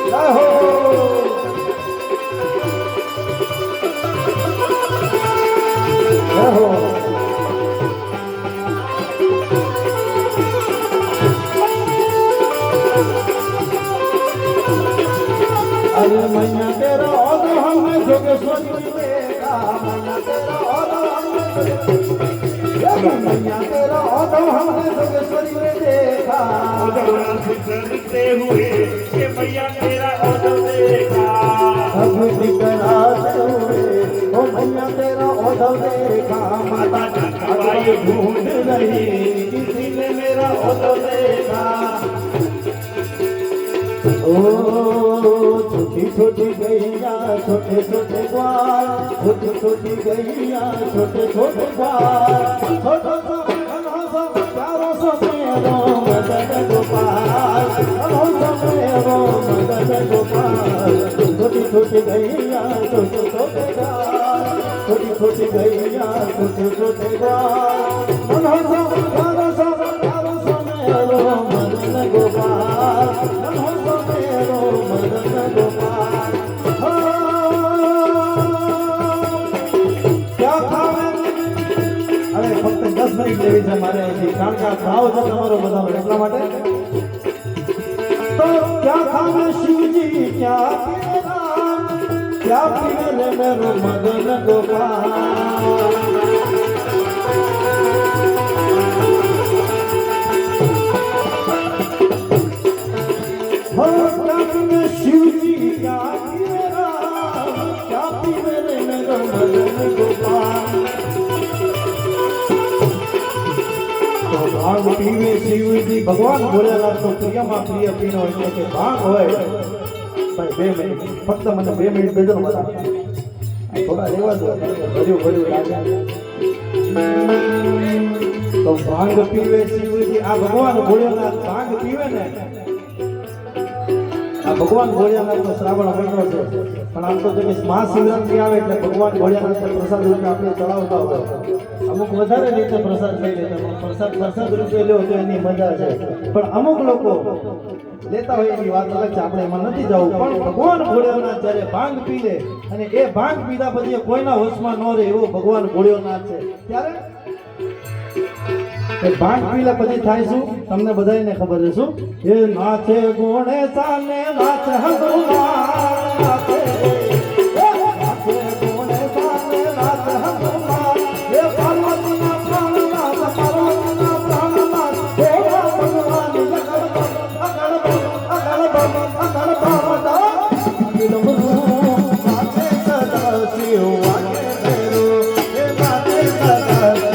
जय हो अरे मैया तेरा औदो हमने जोगेश्वरी देखा मैया तेरा औदो हमने मैया तेरा औदो हमने जोगेश्वरी में देखा गुजरते हुए ये मैया तेरा औदो देखा सब दिखराते हुए ओ मैया तेरा औदो देखा माता चंद्रबाई ढूंढ रही किसी ने मेरा औदो देखा ओ छोटी छोटी गैया छोटे छोटे ग्वाल छोटी छोटी गैया छोटे छोटे ग्वाल छोटा सा घना सा प्यारा सा मेरो मदन गोपाल घना सा मेरो मदन गोपाल छोटी छोटी गैया छोटे छोटे ग्वाल छोटी छोटी गैया छोटे छोटे ग्वाल घना सा प्यारा सा मेरो मदन गोपाल घना सा मेरो मदन गोपाल क्या खावे अरे फक्त 10 મિનિટ લેવી છે મારે અહીંથી કારણ કે આ ભાવ છે તમારો બધાનો એટલા માટે તો क्या खावे शिवजी क्या पीवे रे मेरो मदन गोपाल क्या पीवे शिवजी क्या पीवे रे मेरो मदन गोपाल तो भांग पीवे शिवजी भगवान भोलेनाथ तो प्रियમાં પ્રિય પીનો એટલે કે ભાંગ હોય ભાઈ 2 મિનિટ ફક્ત મને 2 મિનિટ દેજો મારા થોડા રેવા દો ભર્યું લાગે તો ભાંગ પીવે શિવજી આ ભગવાન ભોલેનાથ ભાંગ પીવે ને આ ભગવાન ભોળિયાનાથનો શ્રાવણ મહિનો છે પણ આમ તો જે મહાશિવરાત્રી આવે એટલે ભગવાન ભોળિયાનાથને પ્રસાદ રૂપે આપણે ચડાવતા હોય અમુક વધારે રીતે પ્રસાદ લઈ લેતા પ્રસાદ રૂપે લ્યો તો એની મજા છે પણ અમુક લોકો લેતા હોય એની વાત અલગ છે આપણે એમાં નથી જવું પણ ભગવાન ભોળિયાનાથ જ્યારે ભાંગ પી લે અને એ ભાંગ પીધા પછી કોઈના હોશમાં ન રહે એવો ભગવાન ભોળિયાનાથ છે ત્યારે એ ભાંગ પીલા પછી થાય શું તમને બધાને ખબર છે શું એ નાચે ગોણે સાને નાચ હનુમાન નાચે ગોણે સાને નાચ હનુમાન એ પાર્વતીના પ્રાણનાથ પાર્વતીના પ્રાણનાથ હે ભગવાન અગળ બાબા નાચે સદા શિવ વાગે તેરો એ નાચે સદા શિવ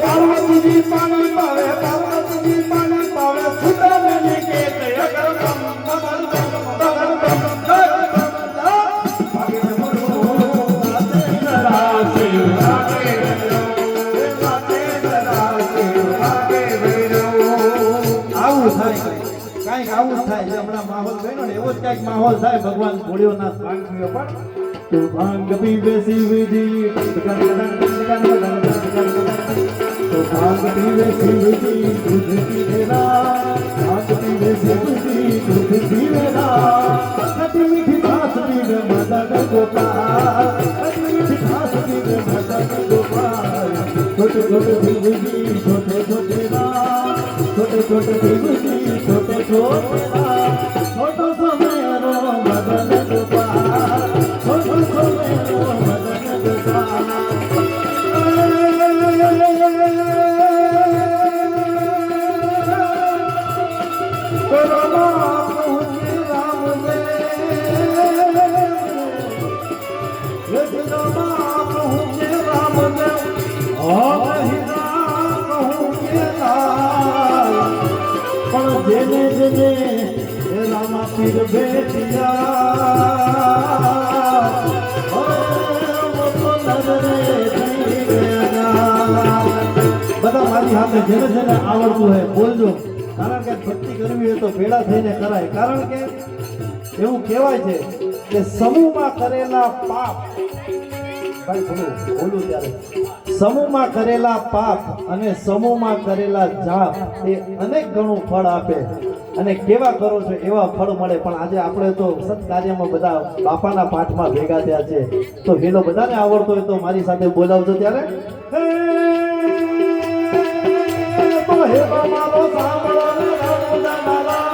પાર્વતીજી પાણી પાવે પાર્વતીજી પાણી પાવે સુતા મેલી કે અગર બમ બમ કાંઈક આવું થાય છે હમણાં માહોલ બન્યો ને એવો જ કાંઈક માહોલ થાય ભગવાન ભોળિયોનાથ ભાંગ પીવે પણ તો ભાંગ પીવે શિવજી તો ભાંગ પીવે શિવજી દૂધ પીવેલા ભાંગ પીવે શિવજી દૂધ પીવેલા ખટી મીઠી ઘાસ પીવે મદન ગોપાલ ખટી મીઠી ઘાસ પીવે મદન ગોપાલ છોટે છોટે શિવજી છોટે છોટે छोटे छोटे शिवजी छोटे छोटे छोटो सो मेरो मदन गोपाल छोटो सो मेरो मदन गोपाल तो रामा पहुँचे राम दे रामा पहुँचे राम दे जेने जेने रामा पीर बेटिया બધા મારી સાથે જેને જેને આવડતું હોય બોલજો કારણ કે ભક્તિ કરવી હોય તો ભેળા થઈને કરાય કારણ કે એવું કહેવાય છે કે સમૂહમાં કરેલા પાપ ભાઈ બોલું ત્યારે સમૂહમાં કરેલા પાપ અને સમૂહમાં કરેલા જાપ એ અનેક ગણું ફળ આપે અને કેવા કરો છો એવા ફળ મળે. પણ આજે આપણે તો સત્કાર્યમાં બધા બાપાના પાઠમાં ભેગા થયા છે, તો હેલો બધાને આવડતો હોય તો મારી સાથે બોલાવજો ત્યારે. તો હે મારો સાંભળો ને રણુજા મારા.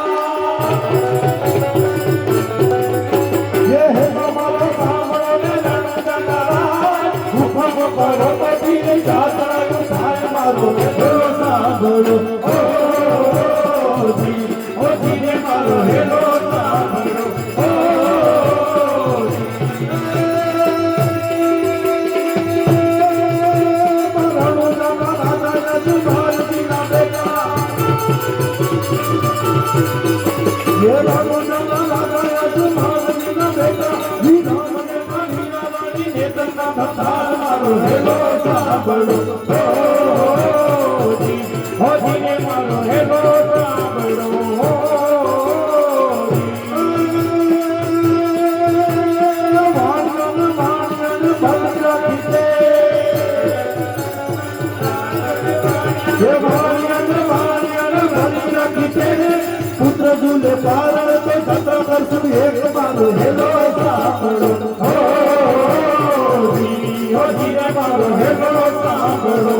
હે મારો સાંભળો ને રણુજા મારા. હુકમ કરો પછી જાતરાનું થાય મારું સાંભળો. ઓ જીને મારો હેલો સાંભળો. પુત્ર ઝૂલે પારણ તો સત્ર કરશું એક મારો હેલો સાંભળો. ઓ જીને મારો હેલો સાંભળો.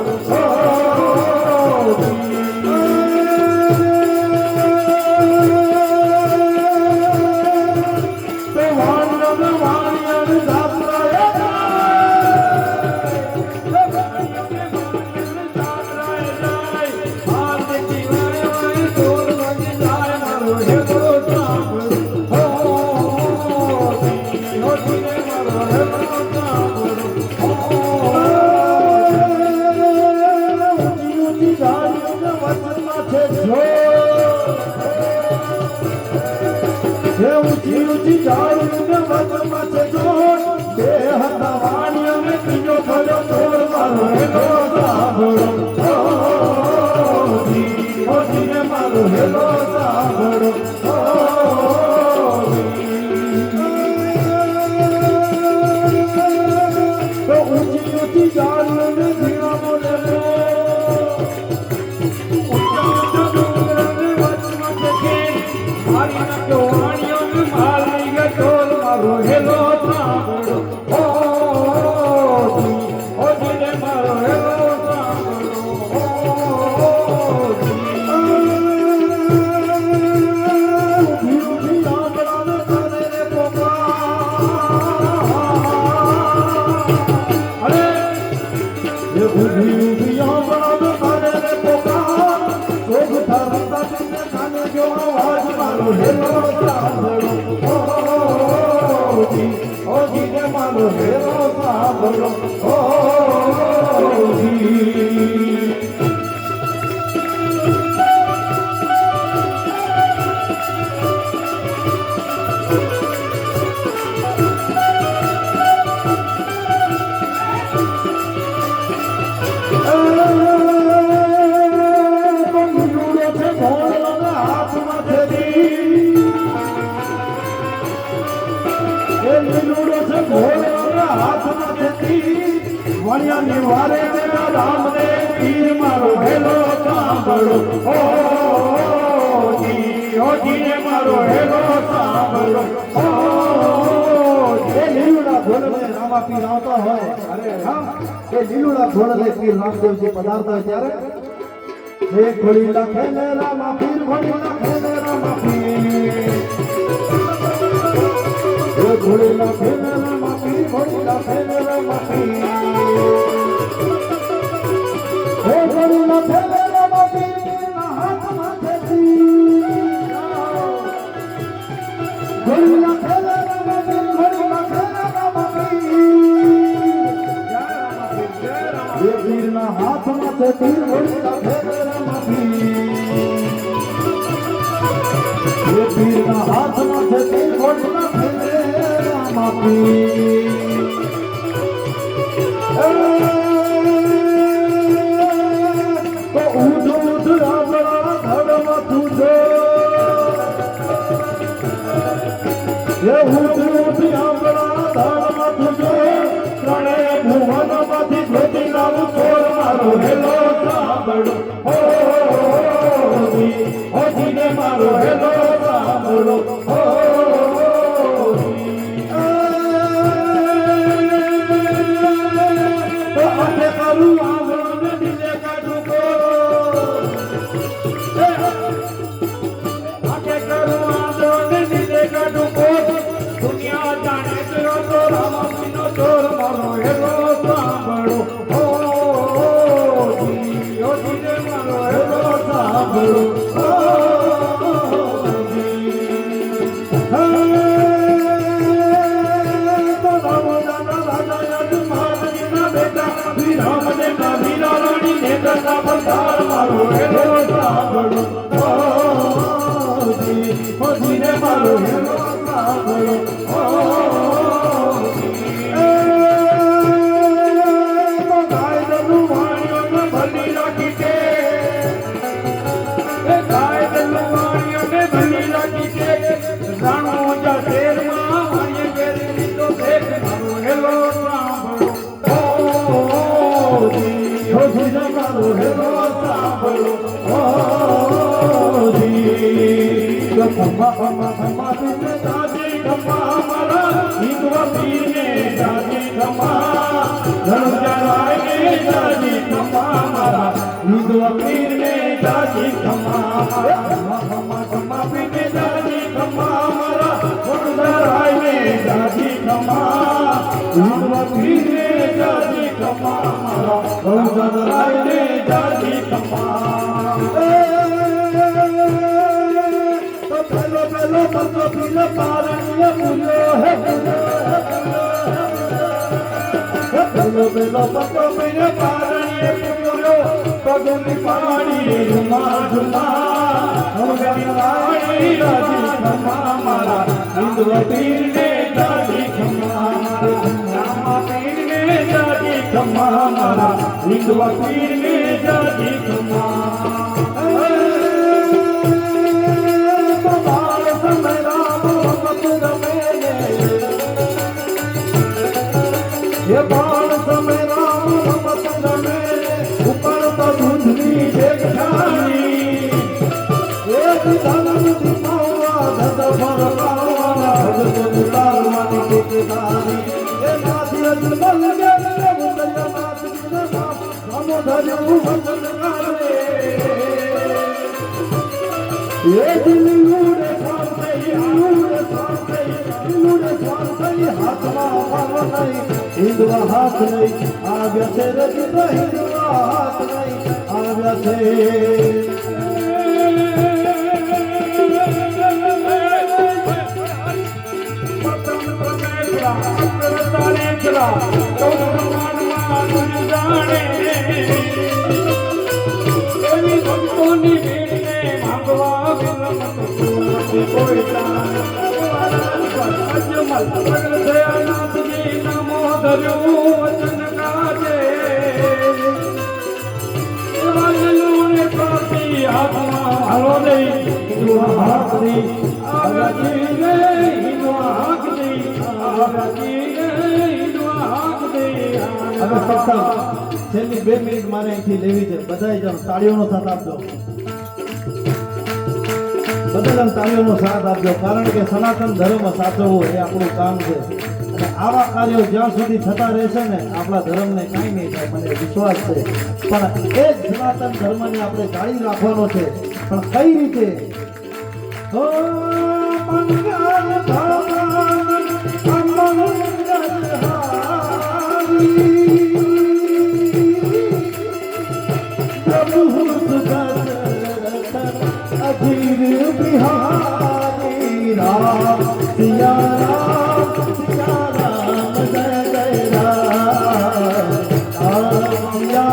રામદેવજી પધારતા હોય ત્યારે એક ઘોડી લખે ને રામા પીર, ઘોડી લખે ને રામા પીર, એક ઘોડી લખે ને રામા પીર, ઘોડી લખે ને રામા પીર, એક ઘોડી લખે ને રામા પીર ના હાથમાં છે તીર, ઘોડી લખે ને રામા પીર, ઘોડી લખે ને રામા પીર, એ પીરના હાથમાં છે તીર, ઘોડી લખે ને રામા પીર, એ પીરના હાથમાં છે તીર, ઘોડી લખે ને રામા પીર. તો ઉઠ ઉઠ રામડા ધડમાં તુજો, એ ઉઠ ઉઠ રામડા ધડમાં તુજો, ત્રણેય હેલો સાંભળો હો જીને મારો હેલો સાંભળો હો તો આટે કરું આંગણો ને દિલે કાઢું કો આટે કરું આંગણો ને દિલે કાઢું કો દુનિયા જાણે તેરો તો રામનો ચોર મારો હેલો સાંભળો હો જીને મારો હેલો સાંભળો મારો હેલો સાંભળો જીને મારો હેલો સાંભળો ગાયનું વાણિયોને ભલી રાખી છે ગાયનું વાણિયોને ભલી રાખી છે રાણો જા શેરમાં વાણીએ કેરી લીધો દેખ મારો હેલો સાંભળો જીને મારો હેલો સાંભળો ખમ્મા પીને દાદી ખમ્મા મારા હિંદવા પીને દાદી ખમ્મા ધનુજારાયને દાદી ખમ્મા મારા હિંદવા પીને દાદી ખમ્મા ખમ્મા પીને દાદી ખમ્મા મારા ધનુજારાયને દાદી ખમ્મા હિંદવા પીને દાદી ખમ્મા મારા ધનુજારાયને દાદી ખમ્મા પેલો પેલો પતો પીલો પારણીય પૂર્યો હે પેલો પેલો પતો પીલો પારણીય પૂર્યો પગની પાણી રૂમા રૂમા હમગની વાણી રાજી ખમા મારા હિંદવા પીરને દાદી ખમા રામા પીરને દાદી ખમા મારા હિંદવા પીરને દાદી ખમા ये बाल समय राम रमत रमे ऊपर तो धुंधली देखी एक धनन दिखावा धद भरवाना भजत दुलारवानी दिखदारी ये नाथी अजमल के उदय नाथ के नाम हम धनु भजन करे ये दिल लूड़े स्वार्थई हाथમાં પાવ નહીં હિંદવા હાથ નહીં આવ્યા છે રજિત હિંદવા હાથ નહીં આવ્યા છે ભક્તોની ભીડને ભાગવા કોઈ અજમલ પ્રગટ દયાનાથજી નામો ધર્યું વચન કાજે વાજલુને પ્રાપ્તિ હાથમાં હાલો દઈ હિંદવા હાથ દઈ આગાજી રે હિંદવા હાથ દઈ આગાજી રે હિંદવા હાથ દઈ હવે સત્સંગ છેલ્લી 2 મિનિટ મારે અહીંથી લેવી છે બધાય જણ તાળીઓનો સાથ આપજો બધા તાળીઓનો સાથ આપજો કારણ કે સનાતન ધર્મ સાચવવો એ આપણું કામ છે અને આવા કાર્યો જ્યાં સુધી થતા રહેશે ને આપણા ધર્મને કાંઈ નહીં થાય મને વિશ્વાસ છે પણ એ જ સનાતન ધર્મને આપણે જાળી રાખવાનો છે પણ કઈ રીતે अधीर बिहारी राम सिया राम जय जय राम सिया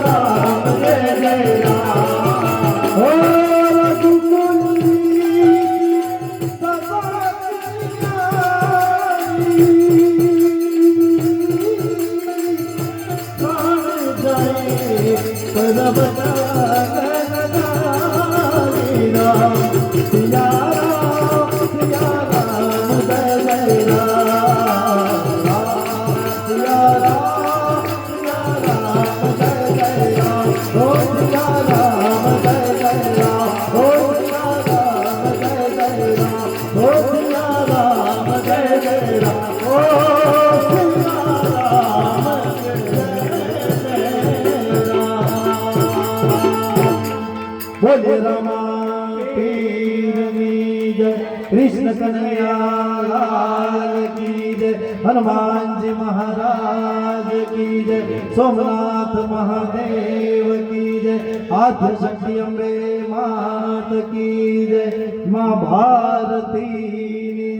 राम जय जय राम हो रघुकुल ઓ સિયારામ કે બોલે રામા પીરની જય કૃષ્ણ કનૈયા લાલ કી જય હનુમાનજી મહારાજ કી જય સોમનાથ મહાદેવ કી જય આદ્ય શક્તિ અંબે માત કી જય મા ભારતીની